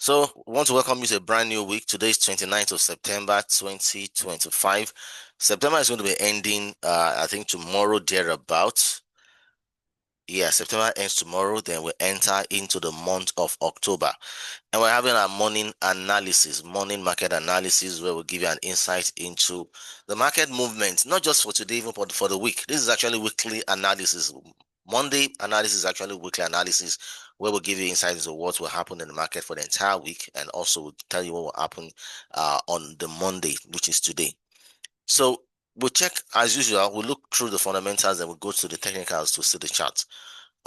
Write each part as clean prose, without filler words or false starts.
So, we want to welcome you to a brand new week. Today is 29th of September 2025. September is going to be ending, I think, tomorrow, thereabouts. Yeah, September ends tomorrow, then we enter into the month of October. And we're having our morning analysis, morning market analysis, where we'll give you an insight into the market movement, not just for today, even for the week. This is actually weekly analysis. Monday analysis is actually weekly analysis, where we'll give you insight into what will happen in the market for the entire week, and also we'll tell you what will happen on the Monday, which is today. So we'll check, as usual, we'll look through the fundamentals and we'll go to the technicals to see the chart.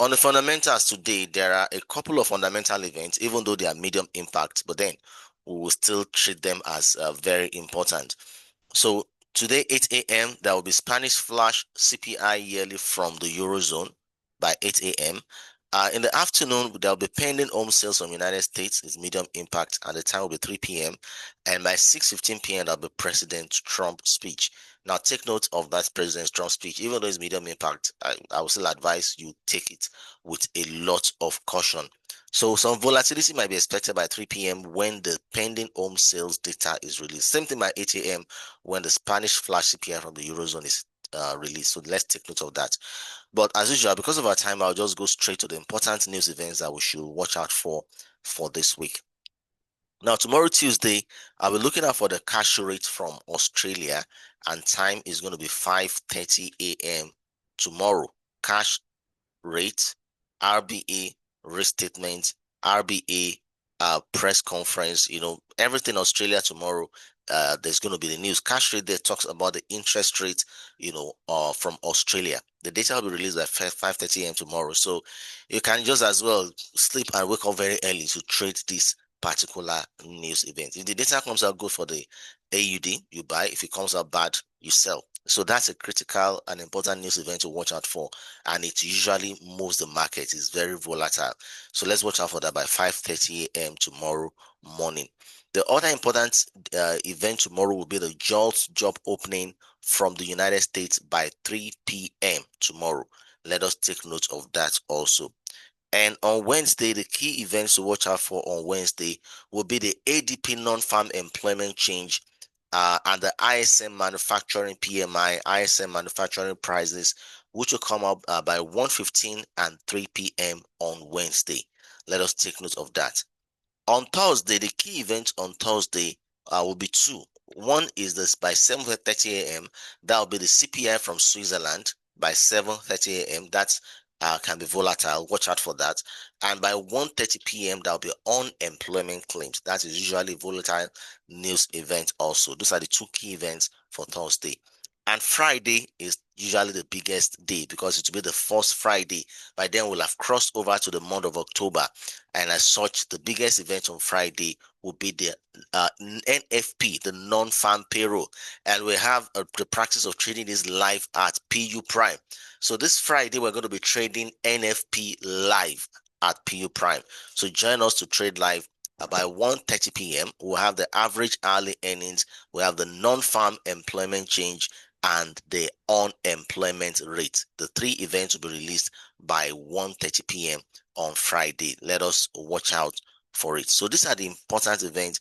On the fundamentals today, there are a couple of fundamental events, even though they are medium impact, but then we will still treat them as very important. So today, 8 a.m., there will be Spanish flash CPI yearly from the Eurozone by 8 a.m. In the afternoon, there will be pending home sales from United States, it's medium impact, and the time will be 3 p.m. And by 6:15 p.m., there will be President Trump speech. Now, take note of that President Trump speech. Even though it's medium impact, I will still advise you take it with a lot of caution. So some volatility might be expected by 3 p.m. when the pending home sales data is released. Same thing by 8 a.m. when the Spanish flash CPI from the Eurozone is released. So let's take note of that. But as usual, because of our time, I'll just go straight to the important news events that we should watch out for this week. Now, tomorrow, Tuesday, I'll be looking out for the cash rate from Australia, and time is going to be 5:30 a.m. tomorrow. Cash rate, RBA restatement, RBA press conference, everything Australia tomorrow. There's going to be the news. Cash rate there talks about the interest rate, from Australia. The data will be released by 5:30 a.m. tomorrow. So you can just as well sleep and wake up very early to trade this particular news event. If the data comes out good for the AUD, you buy. If it comes out bad, you sell. So that's a critical and important news event to watch out for, and it usually moves the market. It's very volatile. So let's watch out for that by 5:30 a.m. tomorrow morning. The other important event tomorrow will be the JOLTS job opening from the United States by 3 p.m. tomorrow. Let us take note of that also. And on Wednesday, the key events to watch out for on Wednesday will be the ADP non-farm employment change and the ISM manufacturing PMI, ISM manufacturing prices, which will come up by 1:15 and 3 p.m. on Wednesday. Let us take note of that. On Thursday, the key events on Thursday will be two. One is this by 7:30 a.m. That will be the CPI from Switzerland by 7:30 a.m. That's can be volatile. Watch out for that. And by 1:30 p.m., there'll be unemployment claims. That is usually volatile news event also. Those are the two key events for Thursday. And Friday is usually the biggest day because it will be the first Friday. By then, we'll have crossed over to the month of October. And as such, the biggest event on Friday will be the NFP, the non-farm payroll. And we have the practice of trading this live at PU Prime. So this Friday, we're going to be trading NFP live at PU Prime. So join us to trade live by 1:30 p.m. We'll have the average hourly earnings. We have the non-farm employment change and the unemployment rate. The three events will be released by 1:30 p.m. on Friday. Let us watch out for it. So these are the important events,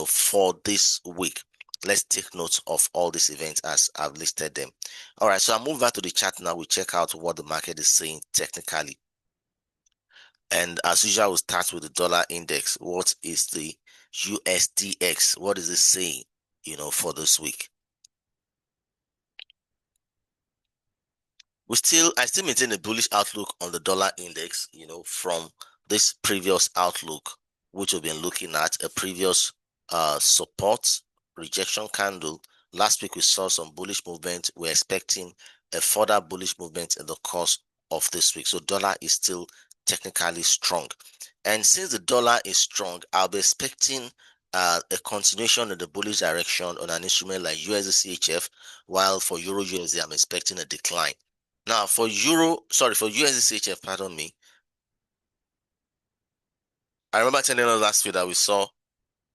for this week. Let's take note of all these events as I've listed them. All right, so I'll move back to the chart now. We check out what the market is saying technically. And as usual, we'll start with the dollar index. What is the USDX? What is it saying, for this week? I still maintain a bullish outlook on the dollar index, from this previous outlook, which we've been looking at, a previous support rejection candle. Last week we saw some bullish movement. We're expecting a further bullish movement in the course of this week. So dollar is still technically strong. And since the dollar is strong, I'll be expecting a continuation in the bullish direction on an instrument like USD CHF, while for Euro USD, I'm expecting a decline. Now, for USD CHF, pardon me, I remember telling us last week that we saw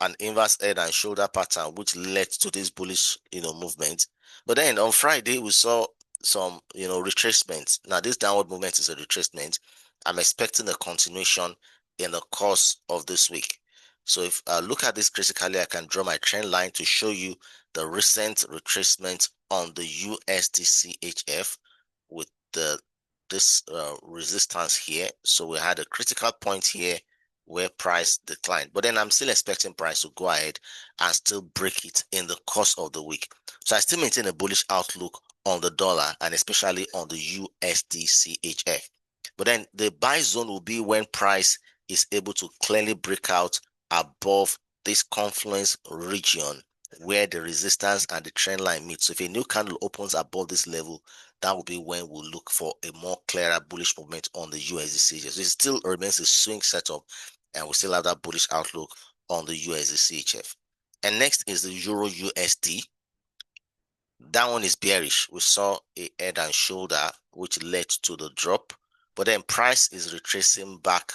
an inverse head and shoulder pattern, which led to this bullish, movement. But then on Friday, we saw some, retracement. Now, this downward movement is a retracement. I'm expecting a continuation in the course of this week. So if I look at this critically, I can draw my trend line to show you the recent retracement on the USD with the this resistance here. So we had a critical point here where price declined, but then I'm still expecting price to go ahead and still break it in the course of the week. So I still maintain a bullish outlook on the dollar and especially on the USD. But then the buy zone will be when price is able to clearly break out above this confluence region where the resistance and the trend line meet. So if a new candle opens above this level, that will be when we'll look for a more clearer bullish movement on the USD. So it still remains a swing setup, and we still have that bullish outlook on the USD. And next is the Euro USD. That one is bearish. We saw a head and shoulder, which led to the drop, but then price is retracing back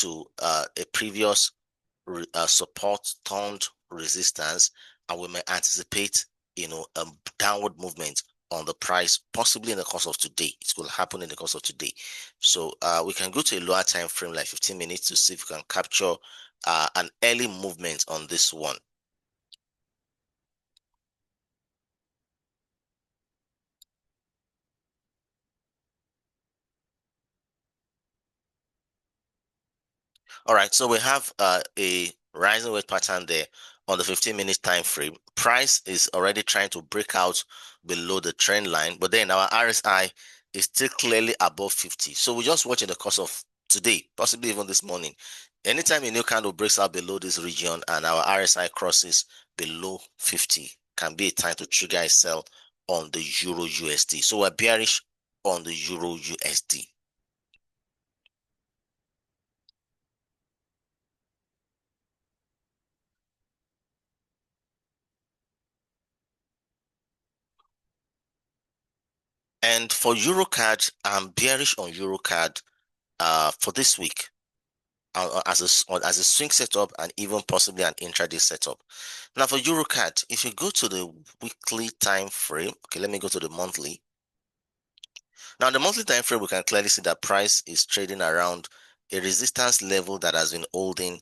to a previous support turned resistance, and we may anticipate, a downward movement on the price, possibly in the course of today. It will happen in the course of today. So we can go to a lower time frame, like 15 minutes, to see if we can capture an early movement on this one. All right, so we have a rising wedge pattern there on the 15-minute time frame. Price is already trying to break out below the trend line, but then our RSI is still clearly above 50. So we just watch in the course of today, possibly even this morning. Anytime a new candle breaks out below this region and our RSI crosses below 50, can be a time to trigger a sell on the Euro USD. So we're bearish on the Euro USD. And for Eurocard, I'm bearish on Eurocard for this week as a swing setup and even possibly an intraday setup. Now for Eurocard, if you go to the weekly time frame, okay, let me go to the monthly. Now the monthly time frame, we can clearly see that price is trading around a resistance level that has been holding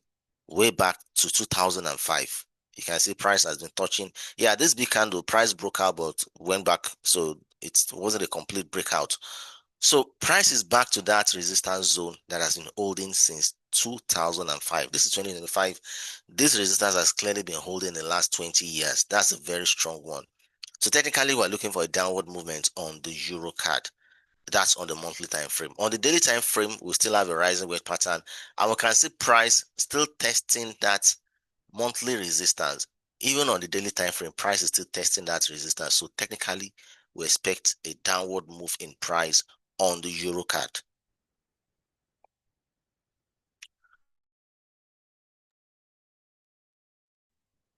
way back to 2005. You can see price has been touching. Yeah, this big candle, price broke out but went back, so it wasn't a complete breakout. So price is back to that resistance zone that has been holding since 2005. This is 2025. This resistance has clearly been holding in the last 20 years. That's a very strong one. So technically, we're looking for a downward movement on the Euro card. That's on the monthly time frame. On the daily time frame, we still have a rising wedge pattern, and we can see price still testing that monthly resistance. Even on the daily time frame, price is still testing that resistance. So technically, we expect a downward move in price on the Euro card.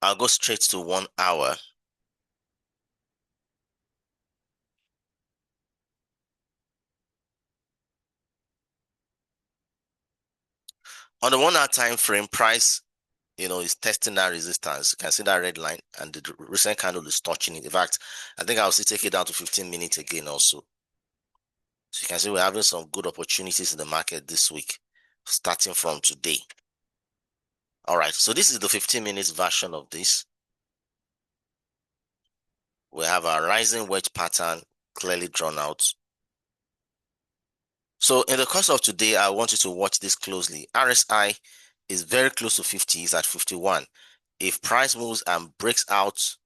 I'll go straight to 1 hour. On the 1 hour time frame, price, is testing that resistance. You can see that red line, and the recent candle is touching it. In fact, I think I'll still take it down to 15 minutes again also. So you can see we're having some good opportunities in the market this week, starting from today. All right, so this is the 15 minutes version of this. We have our rising wedge pattern clearly drawn out. So in the course of today, I want you to watch this closely. RSI is very close to 50, it's at 51. If price moves and breaks out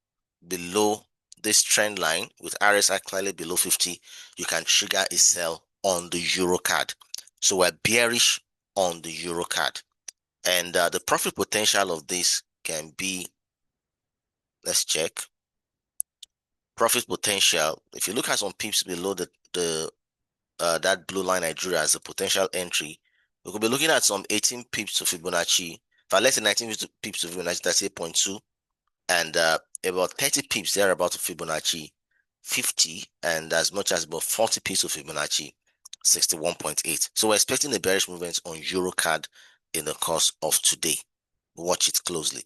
below this trend line with RSI clearly below 50, you can trigger a sell on the Euro card. So we're bearish on the Euro card. And the profit potential of this can be, let's check. Profit potential, if you look at some pips below the that blue line Nigeria as a potential entry, we could be looking at some 18 pips to Fibonacci. If I let say 19 pips to Fibonacci, that's 8.2, and about 30 pips there about to Fibonacci 50, and as much as about 40 pips to Fibonacci 61.8. So we're expecting a bearish movement on Eurocard in the course of today. Watch it closely.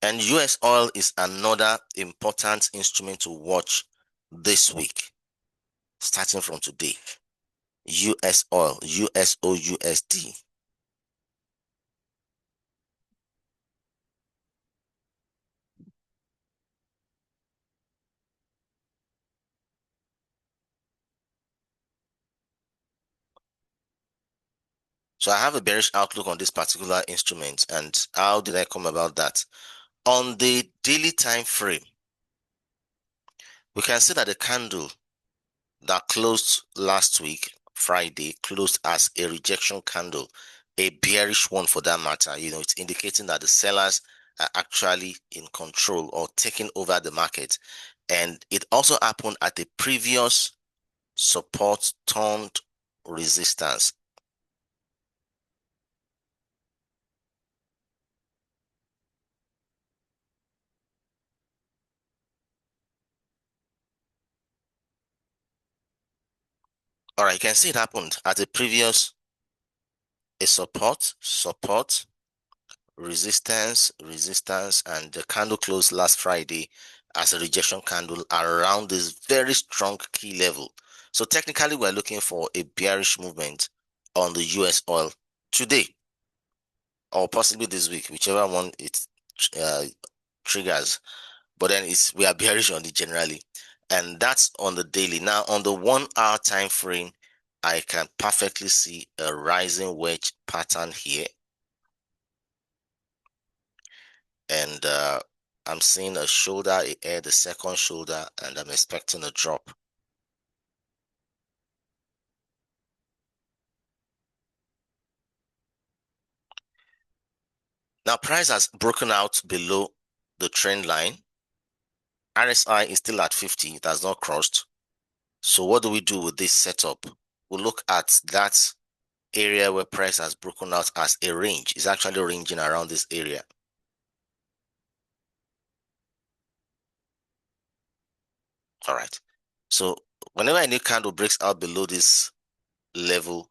And US oil is another important instrument to watch this week, starting from today. US oil, USO, USD. So I have a bearish outlook on this particular instrument. And how did I come about that? On the daily time frame, we can see that the candle that closed last week, Friday, closed as a rejection candle, a bearish one for that matter. It's indicating that the sellers are actually in control or taking over the market. And it also happened at the previous support turned resistance. All right, you can see it happened at the previous a support, resistance, and the candle closed last Friday as a rejection candle around this very strong key level. So technically, we're looking for a bearish movement on the US oil today or possibly this week, whichever one it uh, triggers. But then we are bearish on it generally, and that's on the daily. Now on the 1 hour time frame, I can perfectly see a rising wedge pattern here, and I'm seeing a shoulder here, the second shoulder, and I'm expecting a drop. Now price has broken out below the trend line. RSI is still at 50, it has not crossed. So what do we do with this setup? We'll look at that area where price has broken out as a range. It's actually ranging around this area. All right. So whenever a new candle breaks out below this level,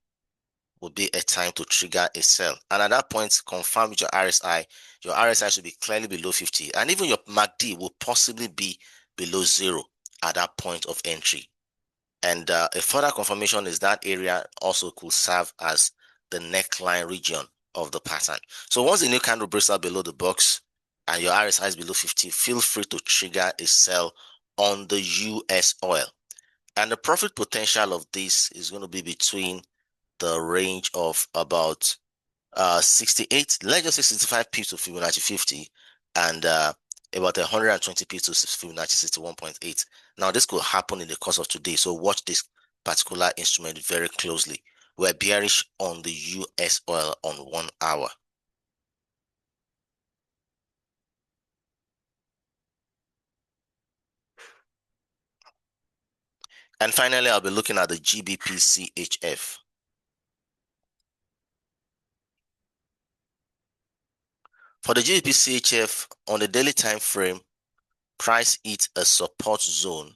will be a time to trigger a sell. And at that point, confirm with your RSI. Your RSI should be clearly below 50. And even your MACD will possibly be below zero at that point of entry. And a further confirmation is that area also could serve as the neckline region of the pattern. So once the new candle breaks out below the box and your RSI is below 50, feel free to trigger a sell on the US oil. And the profit potential of this is going to be between the range of about 68, let's just say 65 pips to Fibonacci 50, and about 120 pips to Fibonacci 61.8. Now, this could happen in the course of today, so watch this particular instrument very closely. We're bearish on the US oil on 1 hour. And finally, I'll be looking at the GBP-CHF. For the GBP-CHF, on the daily time frame, price hit a support zone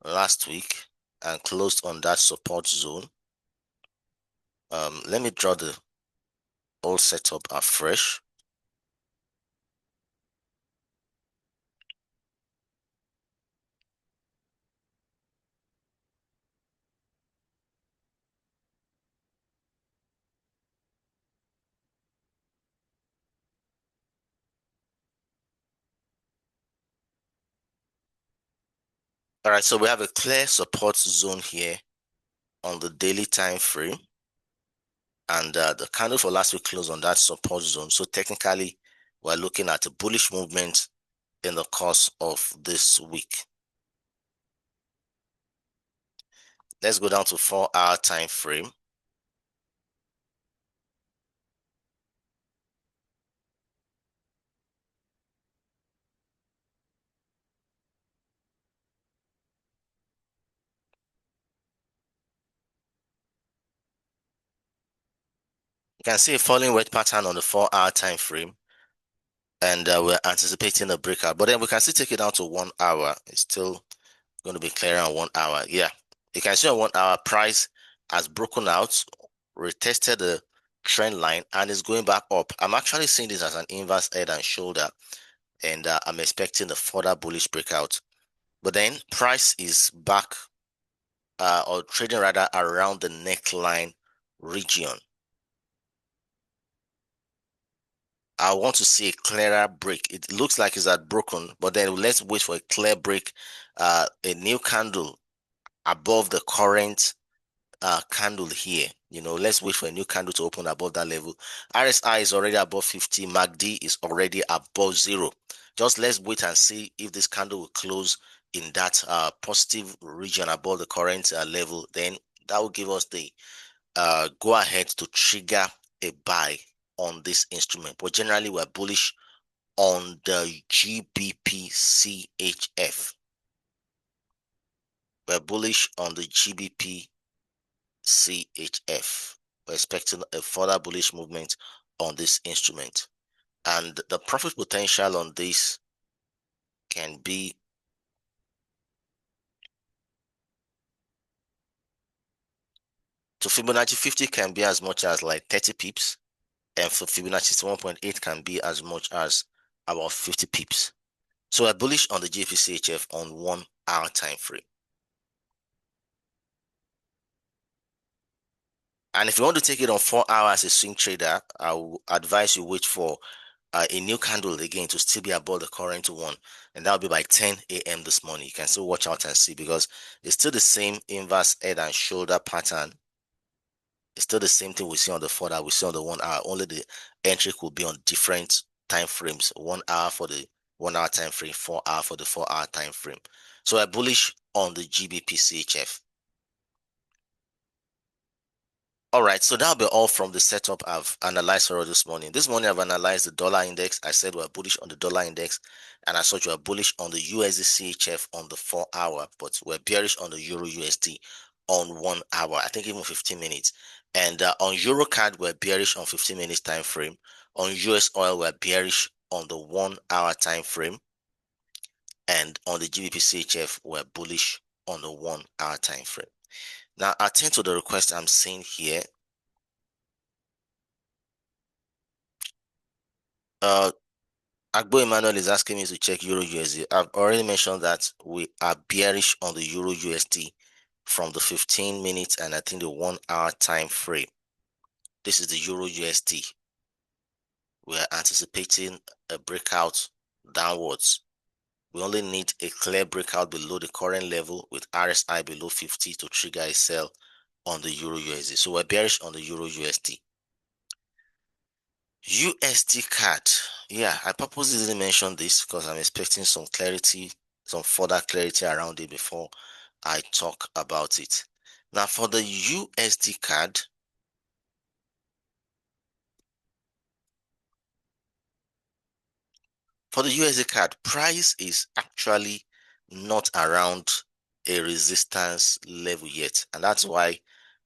last week and closed on that support zone. Let me draw the whole setup afresh. All right, so we have a clear support zone here on the daily time frame, and the candle for last week closed on that support zone. So technically, we're looking at a bullish movement in the course of this week. Let's go down to 4 hour time frame. You can see a falling wedge pattern on the 4 hour time frame, and we're anticipating a breakout. But then we can still take it down to 1 hour. It's still going to be clearer on 1 hour. Yeah, you can see on 1 hour price has broken out, retested the trend line, and is going back up. I'm actually seeing this as an inverse head and shoulder, and I'm expecting a further bullish breakout But then price is back or trading rather around the neckline region. I want to see a clearer break. It looks like it's at broken, but then let's wait for a clear break, a new candle above the current candle here. Let's wait for a new candle to open above that level. RSI is already above 50. MACD is already above zero. Just let's wait and see if this candle will close in that positive region above the current level. Then that will give us the go ahead to trigger a buy on this instrument. But generally, we're bullish on the GBP CHF. We're bullish on the GBP CHF. We're expecting a further bullish movement on this instrument. And the profit potential on this can be to Fibonacci 50 can be as much as like 30 pips, and for Fibonacci 1.8 can be as much as about 50 pips. So we're bullish on the GBP on 1 hour time frame. And if you want to take it on 4 hours as a swing trader, I will advise you wait for a new candle again to still be above the current one, and that'll be by 10 a.m. this morning. You can still watch out and see because it's still the same inverse head and shoulder pattern. It's still the same thing we see on the 4 hour, we see on the 1 hour. Only the entry could be on different time frames. 1 hour for the 1 hour time frame, 4 hour for the 4 hour time frame. So we're bullish on the GBP CHF. All right, so that'll be all from the setup I've analyzed for this morning. This morning I've analyzed the dollar index. I said we're bullish on the dollar index, and I said we're bullish on the USD CHF on the 4 hour, but we're bearish on the Euro USD on 1 hour. I think even 15 minutes. And on Euro card, we're bearish on 15 minutes time frame. On US oil, we're bearish on the 1 hour time frame. And on the GBP CHF, we're bullish on the 1 hour time frame. Now, attend to the request I'm seeing here. Agbo Emmanuel is asking me to check Euro USD. I've already mentioned that we are bearish on the Euro USD from the 15 minutes and I think the 1 hour time frame. This is the Euro USD. We are anticipating a breakout downwards. We only need a clear breakout below the current level with RSI below 50 to trigger a sell on the Euro USD. So we're bearish on the Euro USD. USD card. Yeah, I purposely didn't mention this because I'm expecting some clarity, some further clarity around it before I talk about it. Now, for the USD card, price is actually not around a resistance level yet. And that's why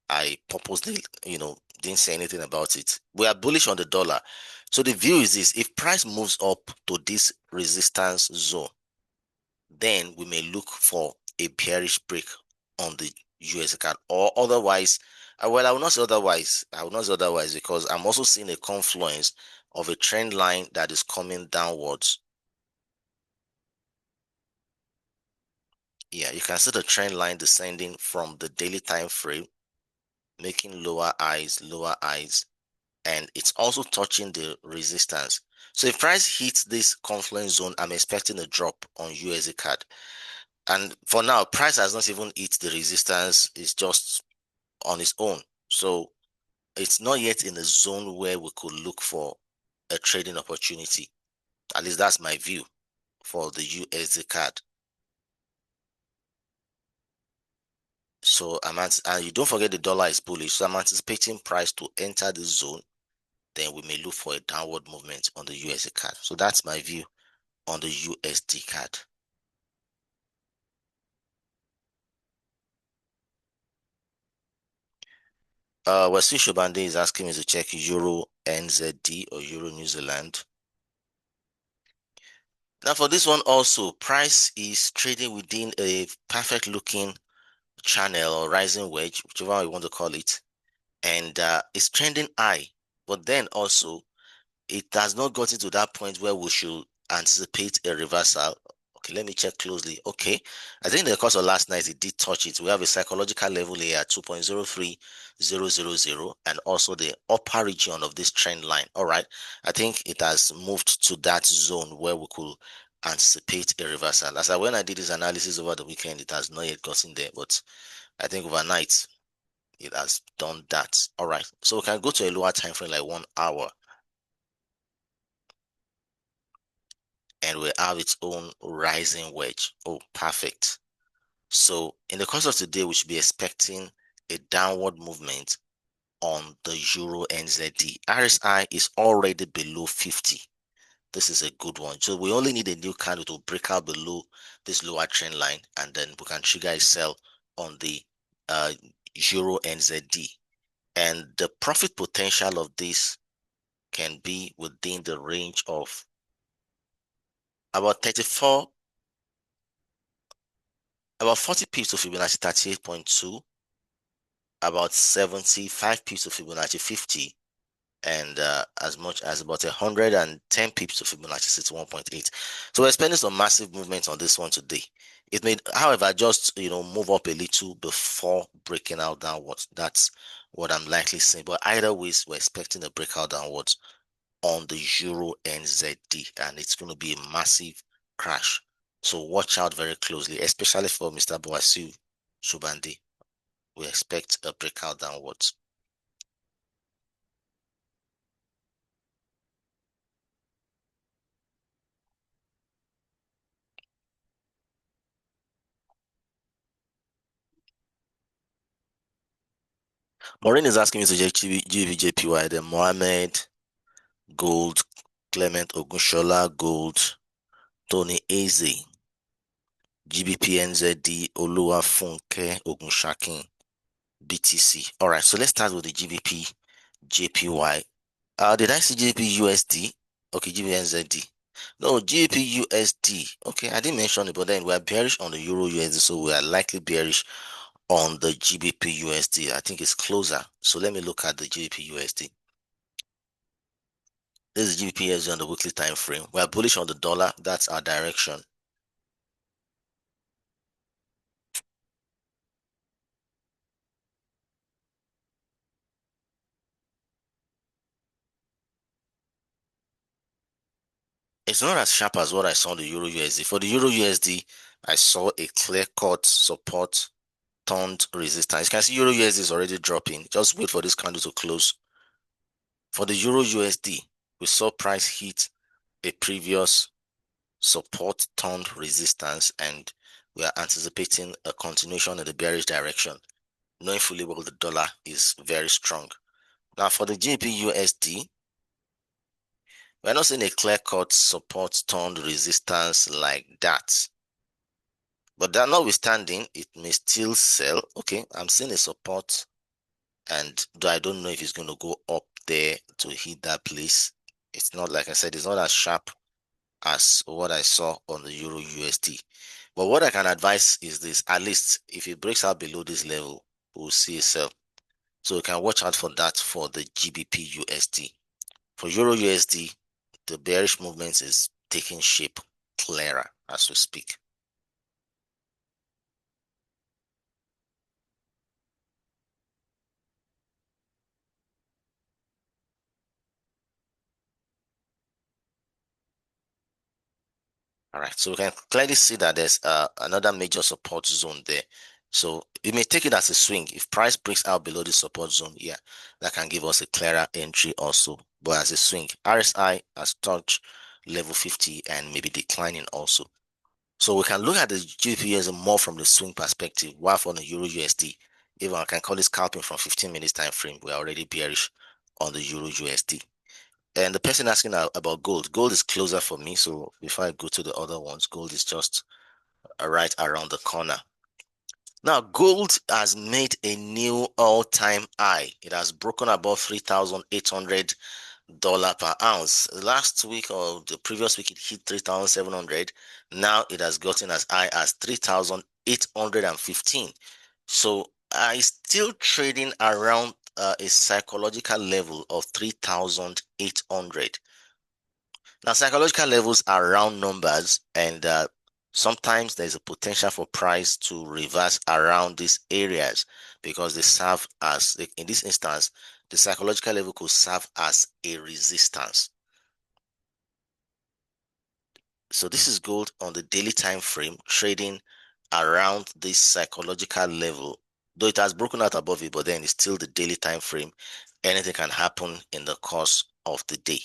I purposely, didn't say anything about it. We are bullish on the dollar. So the view is this: if price moves up to this resistance zone, then we may look for a bearish break on the US card, or otherwise, well, I will not say otherwise. I will not say otherwise because I'm also seeing a confluence of a trend line that is coming downwards. Yeah, you can see the trend line descending from the daily time frame, making lower highs, and it's also touching the resistance. So if price hits this confluence zone, I'm expecting a drop on USD card. And for now, price has not even hit the resistance. It's just on its own. So it's not yet in a zone where we could look for a trading opportunity. At least that's my view for the USD card. So and you don't forget the dollar is bullish. So I'm anticipating price to enter the zone. Then we may look for a downward movement on the USD card. So that's my view on the USD card. Wesley Shobande is asking me to check Euro NZD or Euro New Zealand. Now for this one also, price is trading within a perfect looking channel or rising wedge, whichever you want to call it, and it's trending high. But then also, it has not gotten to that point where we should anticipate a reversal. Okay, let me check closely. Okay, I think in the course of last night it did touch it. We have a psychological level here at 2.03000 and also the upper region of this trend line. All right, I think it has moved to that zone where we could anticipate a reversal. When I did this analysis over the weekend, it has not yet gotten there, but I think overnight it has done that. All right, so we can go to a lower time frame like 1 hour, and we have its own rising wedge. Oh, perfect. So in the course of today, we should be expecting a downward movement on the Euro NZD. RSI is already below 50. This is a good one. So we only need a new candle to break out below this lower trend line, and then we can trigger a sell on the uh, Euro NZD. And the profit potential of this can be within the range of about 34, about 40 pips to Fibonacci 38.2, about 75 pips to Fibonacci 50, and as much as about 110 pips to Fibonacci 61.8. So we're expecting some massive movement on this one today. It may, however, just move up a little before breaking out downwards. That's what I'm likely seeing. But either ways, we're expecting a breakout downwards on the Euro NZD, and it's going to be a massive crash. So watch out very closely, especially for Mr. Boasu Shubandi. We expect a breakout downwards. Maureen is asking me to check GBJPY, then Mohammed, Gold, Clement Ogunshola, Gold, Tony Eze, GBPNZD, Oluwafunke Ogunshakin, BTC. All right, so let's start with the GBP JPY. Did I see GBP USD? Okay, GBNZD. No, GBP USD. Okay, I didn't mention it, but then we are bearish on the Euro USD, so we are likely bearish on the GBP USD. I think it's closer. So let me look at the GBP USD. This is GBP USD on the weekly time frame. We are bullish on the dollar. That's our direction. It's not as sharp as what I saw on the Euro USD. For the Euro USD, I saw a clear-cut support turned resistance. You can see Euro USD is already dropping. Just wait for this candle to close. For the Euro USD, we saw price hit a previous support turned resistance, and we are anticipating a continuation in the bearish direction, knowing fully well the dollar is very strong. Now for the GBP USD, we're not seeing a clear-cut support turned resistance like that. But that notwithstanding, it may still sell. Okay, I'm seeing a support, and though I don't know if it's going to go up there to hit that place. It's not, like I said, it's not as sharp as what I saw on the Euro USD. But what I can advise is this: at least if it breaks out below this level, we'll see a sell. So you can watch out for that for the GBP USD. For Euro USD, the bearish movement is taking shape clearer as we speak. All right, so we can clearly see that there's another major support zone there. So you may take it as a swing. If price breaks out below the support zone, yeah, that can give us a clearer entry also. But as a swing, RSI has touched level 50 and maybe declining also. So we can look at the GBP as more from the swing perspective, while for the Euro USD, even I can call it scalping from 15 minutes time frame, we're already bearish on the Euro USD. And the person asking about gold, gold is closer for me. So before I go to the other ones, gold is just right around the corner. Now, gold has made a new all-time high. It has broken above $3,800 per ounce. Last week or the previous week, it hit 3,700. Now it has gotten as high as 3,815. So I still trading around a psychological level of 3,800. Now, psychological levels are round numbers, and Sometimes there's a potential for price to reverse around these areas because they serve as, in this instance, the psychological level could serve as a resistance. So this is gold on the daily time frame, trading around this psychological level. Though it has broken out above it, but then it's still the daily time frame. Anything can happen in the course of the day.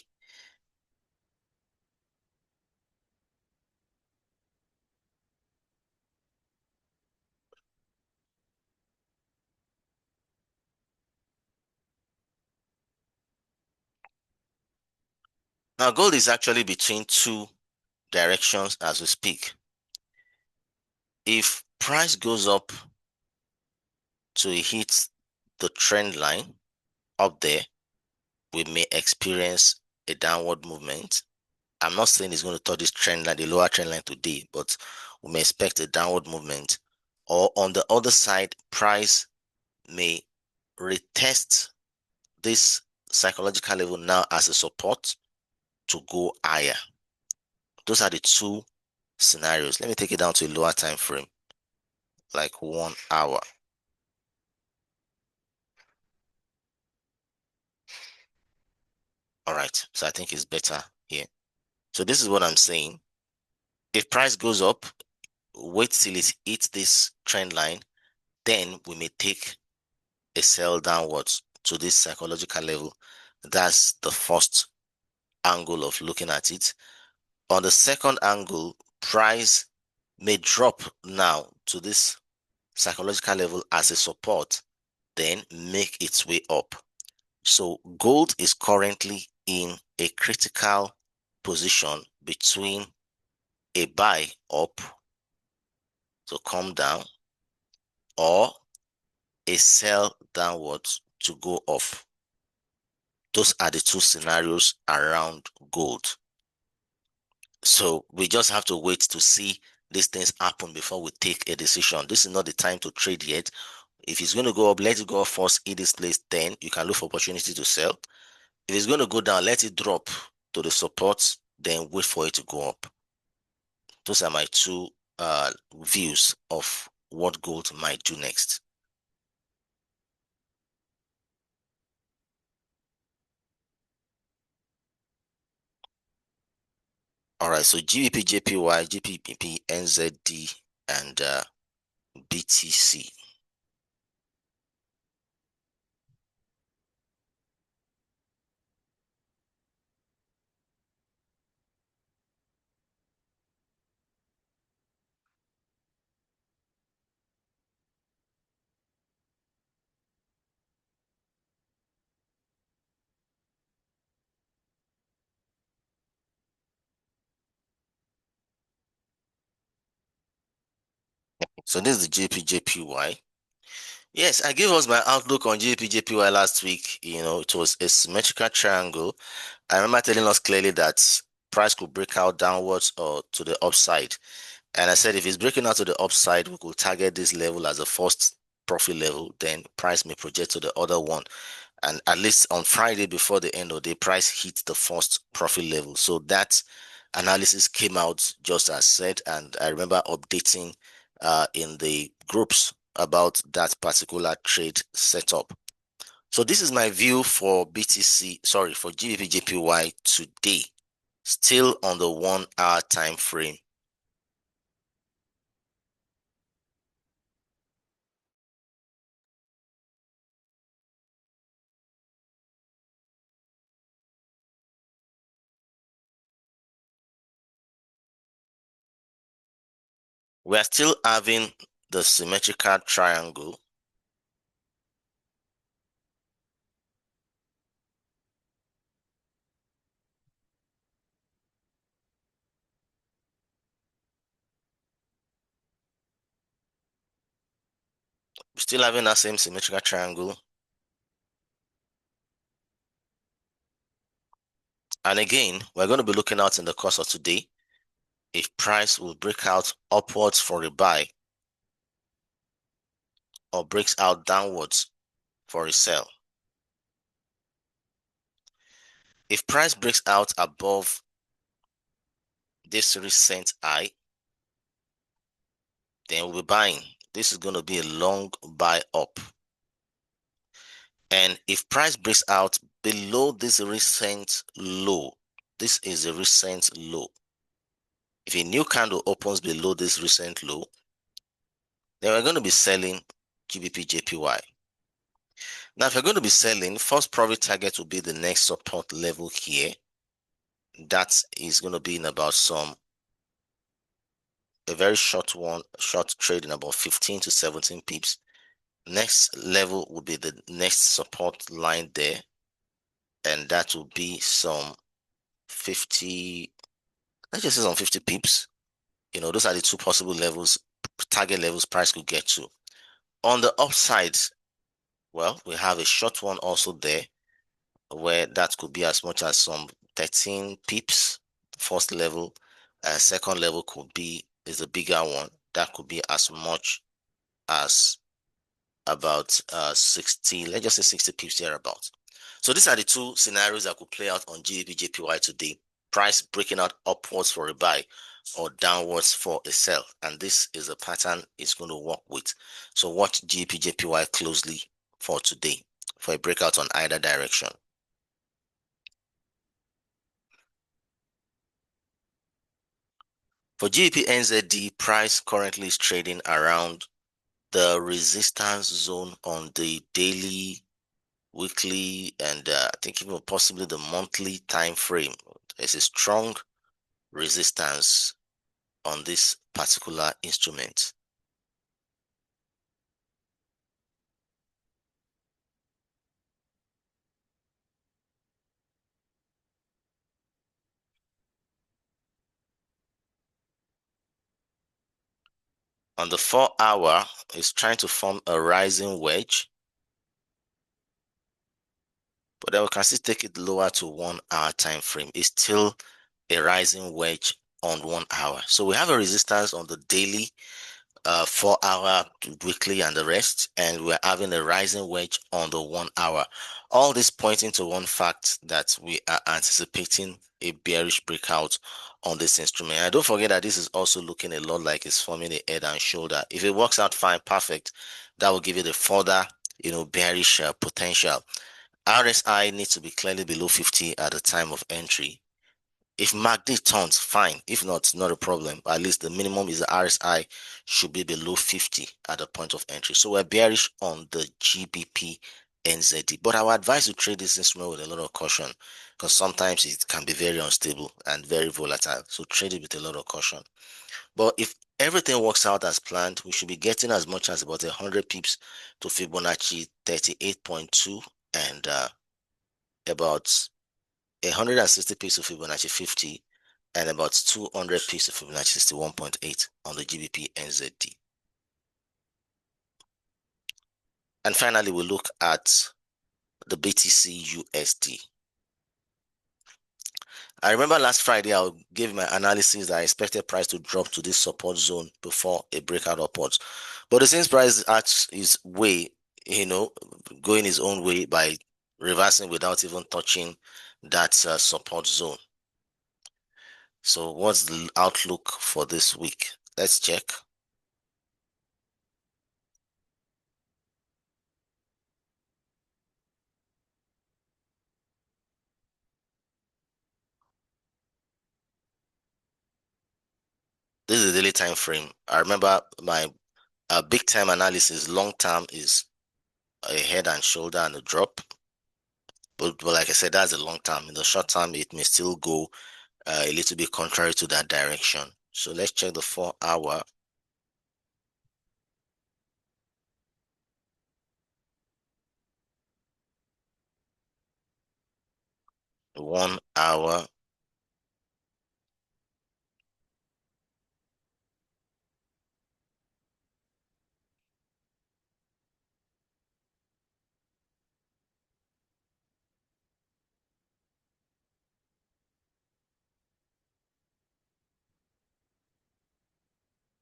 Now, gold is actually between two directions as we speak. If price goes up to hit the trend line up there, we may experience a downward movement. I'm not saying it's going to touch this trend line, the lower trend line today, but we may expect a downward movement. Or on the other side, price may retest this psychological level now as a support to go higher. Those are the two scenarios. Let me take it down to a lower time frame, like 1 hour. All right, so I think it's better here. So this is what I'm saying. If price goes up, wait till it hits this trend line, then we may take a sell downwards to this psychological level. That's the first angle of looking at it. On the second angle, price may drop now to this psychological level as a support, then make its way up. So gold is currently in a critical position between a buy up to come down or a sell downwards to go up. Those are the two scenarios around gold. So we just have to wait to see these things happen before we take a decision. This is not the time to trade yet. If it's going to go up, let it go up first, hit this place, then you can look for opportunity to sell. If it's going to go down, let it drop to the support, then wait for it to go up. Those are my two views of what gold might do next. All right, so GBP, JPY, GBP, NZD, and BTC. So this is the JPY. Yes, I gave us my outlook on JPY last week. It was a symmetrical triangle. I remember telling us clearly that price could break out downwards or to the upside. And I said if it's breaking out to the upside, we could target this level as a first profit level, then price may project to the other one. And at least on Friday before the end of the day, price hit the first profit level. So that analysis came out just as said, and I remember updating in the groups about that particular trade setup. So this is my view for BTC, sorry, for GBP JPY today, still on the 1 hour time frame. We are still having the symmetrical triangle. We're still having that same symmetrical triangle. And again, we're going to be looking out in the course of today if price will break out upwards for a buy or breaks out downwards for a sell. If price breaks out above this recent high, then we'll be buying. This is going to be a long buy up. And if price breaks out below this recent low, this is a recent low. If a new candle opens below this recent low, then we're going to be selling GBP JPY. Now, if you're going to be selling, first profit target will be the next support level here. That is going to be in about a very short one, short trade in about 15 to 17 pips. Next level will be the next support line there, and that will be some 50, let's just say some 50 pips. Those are the two possible levels, target levels price could get to. On the upside, well, we have a short one also there, where that could be as much as some 13 pips, first level. Second level is a bigger one. That could be as much as about 60, let's just say 60 pips thereabout. So these are the two scenarios that could play out on GBP JPY today. Price breaking out upwards for a buy or downwards for a sell. And this is a pattern it's going to work with. So watch GBP JPY closely for today for a breakout on either direction. For GBP NZD, price currently is trading around the resistance zone on the daily, weekly, and I think even possibly the monthly time frame. There's a strong resistance on this particular instrument. On the 4 hour, it's trying to form a rising wedge, but then we can still take it lower to 1 hour time frame. It's still a rising wedge on 1 hour. So we have a resistance on the daily, 4 hour, weekly, and the rest, and we're having a rising wedge on the 1 hour. All this pointing to one fact that we are anticipating a bearish breakout on this instrument. And don't forget that this is also looking a lot like it's forming a head and shoulder. If it works out fine, perfect, that will give it a further, bearish potential. RSI needs to be clearly below 50 at the time of entry. If MACD turns, fine. If not, not a problem. But at least the minimum is the RSI should be below 50 at the point of entry. So we're bearish on the GBP NZD. But I would advise to trade this instrument with a lot of caution because sometimes it can be very unstable and very volatile. So trade it with a lot of caution. But if everything works out as planned, we should be getting as much as about 100 pips to Fibonacci 38.2 and about 160 pips of Fibonacci 50 and about 200 pips of Fibonacci 61.8 on the GBP NZD. And finally, we look at the BTC USD. I remember last Friday, I gave my analysis that I expected price to drop to this support zone before a breakout upwards. But since price acts his way, going his own way by reversing without even touching that support zone. So what's the outlook for this week? Let's check. This is the daily time frame. I remember my big time analysis, long term is a head and shoulder and a drop. But like I said, that's a long term. In the short term, it may still go a little bit contrary to that direction. So let's check the 4 hour. The 1 hour.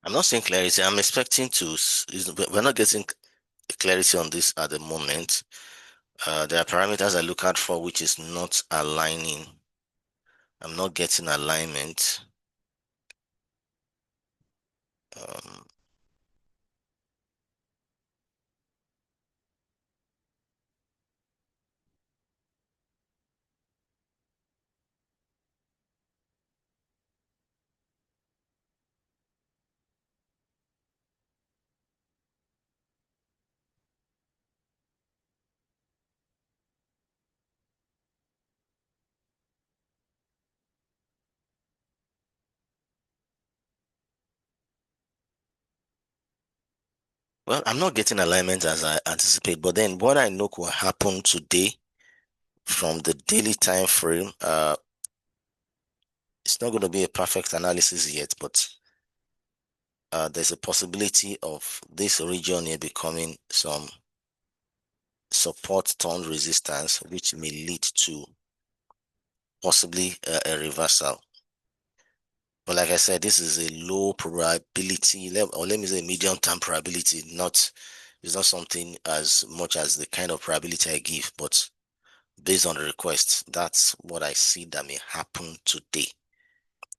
I'm not seeing clarity. I'm expecting we're not getting clarity on this at the moment. There are parameters I look out for which is not aligning. I'm not getting alignment. Um, Well, I'm not getting alignment as I anticipate, but then what I know could happen today from the daily time frame, it's not going to be a perfect analysis yet, but there's a possibility of this region here becoming some support turned resistance, which may lead to possibly a reversal. But like I said, this is a low probability, or let me say medium-term probability. It's not something as much as the kind of probability I give, but based on the request, that's what I see that may happen today.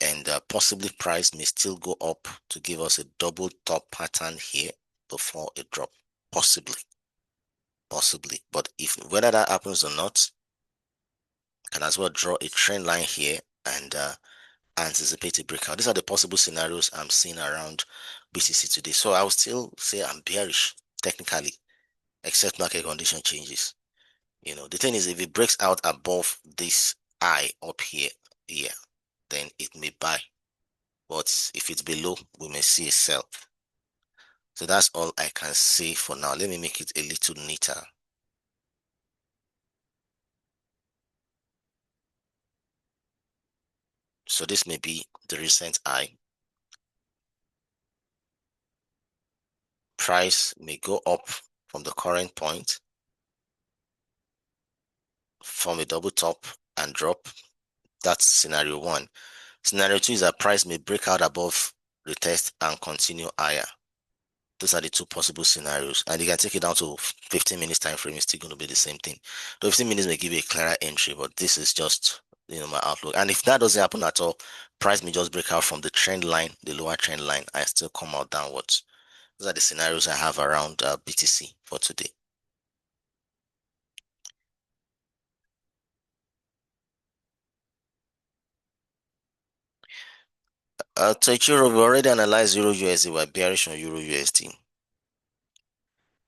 And possibly price may still go up to give us a double top pattern here before a drop. Possibly. But if whether that happens or not, I can as well draw a trend line here and anticipate a breakout. These are the possible scenarios I'm seeing around BTC today. So I will still say I'm bearish technically, except market condition changes. The thing is, if it breaks out above this eye up here, then it may buy. But if it's below, we may see a sell. So that's all I can say for now. Let me make it a little neater. So this may be the recent high. Price may go up from the current point, form a double top and drop. That's scenario one. Scenario two is that price may break out above the test and continue higher. Those are the two possible scenarios. And you can take it down to 15 minutes time frame. It's still going to be the same thing. The 15 minutes may give you a clearer entry, but this is just, my outlook. And if that doesn't happen at all, price may just break out from the trend line, the lower trend line, and still come out downwards. Those are the scenarios I have around BTC for today. To Euro, we already analyzed Euro USD. We're bearish on Euro USD.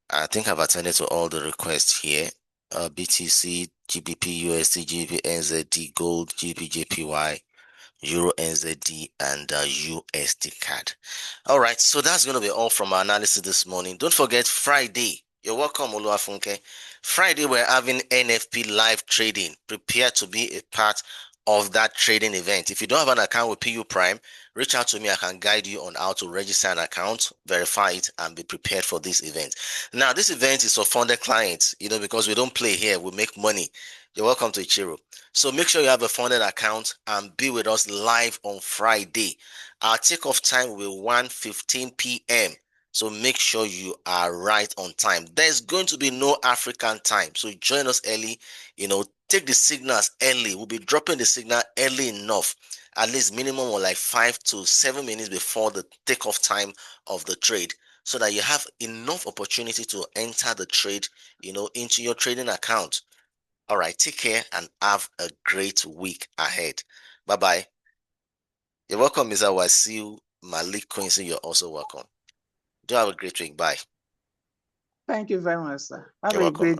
I think I've attended to all the requests here. BTC, GBP, USD, GBP, NZD, Gold, GBP, JPY, Euro, NZD, and USD CAD. All right, so that's going to be all from our analysis this morning. Don't forget Friday. You're welcome, Oluwafunke. Friday, we're having NFP live trading. Prepare to be a part of that trading event. If you don't have an account with PU Prime, reach out to me. I can guide you on how to register an account, verify it, and be prepared for this event. Now, this event is for funded clients, because we don't play here. We make money. You're welcome to Ichiro. So make sure you have a funded account and be with us live on Friday. Our takeoff time will be 1:15 p.m. So make sure you are right on time. There's going to be no African time. So join us early. Take the signals early. We'll be dropping the signal early enough, at least minimum of like 5 to 7 minutes before the takeoff time of the trade, so that you have enough opportunity to enter the trade, into your trading account. All right, take care and have a great week ahead. Bye-bye. You're welcome, Mr. Wasil Malik Quincy. You're also welcome. Do have a great week. Bye. Thank you very much, sir. Have You're a welcome. great